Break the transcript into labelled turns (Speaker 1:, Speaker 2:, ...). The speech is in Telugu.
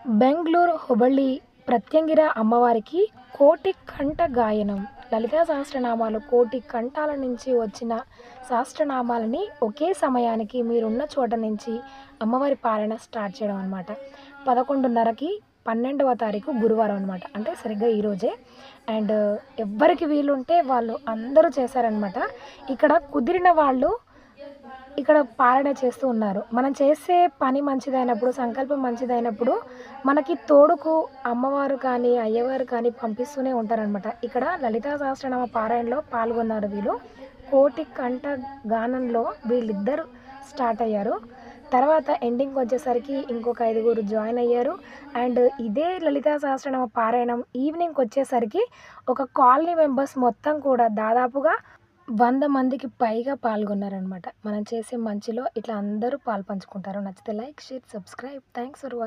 Speaker 1: బెంగుళూరు, హుబళ్ళి ప్రత్యంగిర అమ్మవారికి కోటి కంఠ గాయనం. లలితా సహస్రనామాలు కోటి కంఠాల నుంచి వచ్చిన సహస్రనామాలని ఒకే సమయానికి మీరున్న చోట నుంచి అమ్మవారి పాలన స్టార్ట్ చేయడం అనమాట. 11:30కి 12వ తారీఖు గురువారం అనమాట. అంటే సరిగ్గా ఈరోజే. అండ్ ఎవ్వరికి వీలుంటే వాళ్ళు అందరూ చేశారనమాట. ఇక్కడ కుదిరిన వాళ్ళు ఇక్కడ పాలన చేస్తూ ఉన్నారు. మనం చేసే పని మంచిదైనప్పుడు, సంకల్పం మంచిదైనప్పుడు మనకి తోడుకు అమ్మవారు కానీ, అయ్యవారు కానీ పంపిస్తూనే ఉంటారనమాట. ఇక్కడ లలితా సహస్రనామ పారాయణలో పాల్గొన్నారు వీళ్ళు. కోటి కంఠ గానంలో వీళ్ళిద్దరు స్టార్ట్ అయ్యారు. తర్వాత ఎండింగ్‌కి వచ్చేసరికి ఇంకొక 5గురు జాయిన్ అయ్యారు. అండ్ ఇదే లలితా సహస్రనామ పారాయణం ఈవినింగ్‌కి వచ్చేసరికి ఒక కాలనీ మెంబర్స్ మొత్తం కూడా దాదాపుగా 100 మందికి పైగా పాల్గొన్నారనమాట. మనం చేసే మంచిలో ఇట్లా అందరూ పాలుపంచుకుంటారు. నచ్చితే like, share, subscribe. Thanks for watching.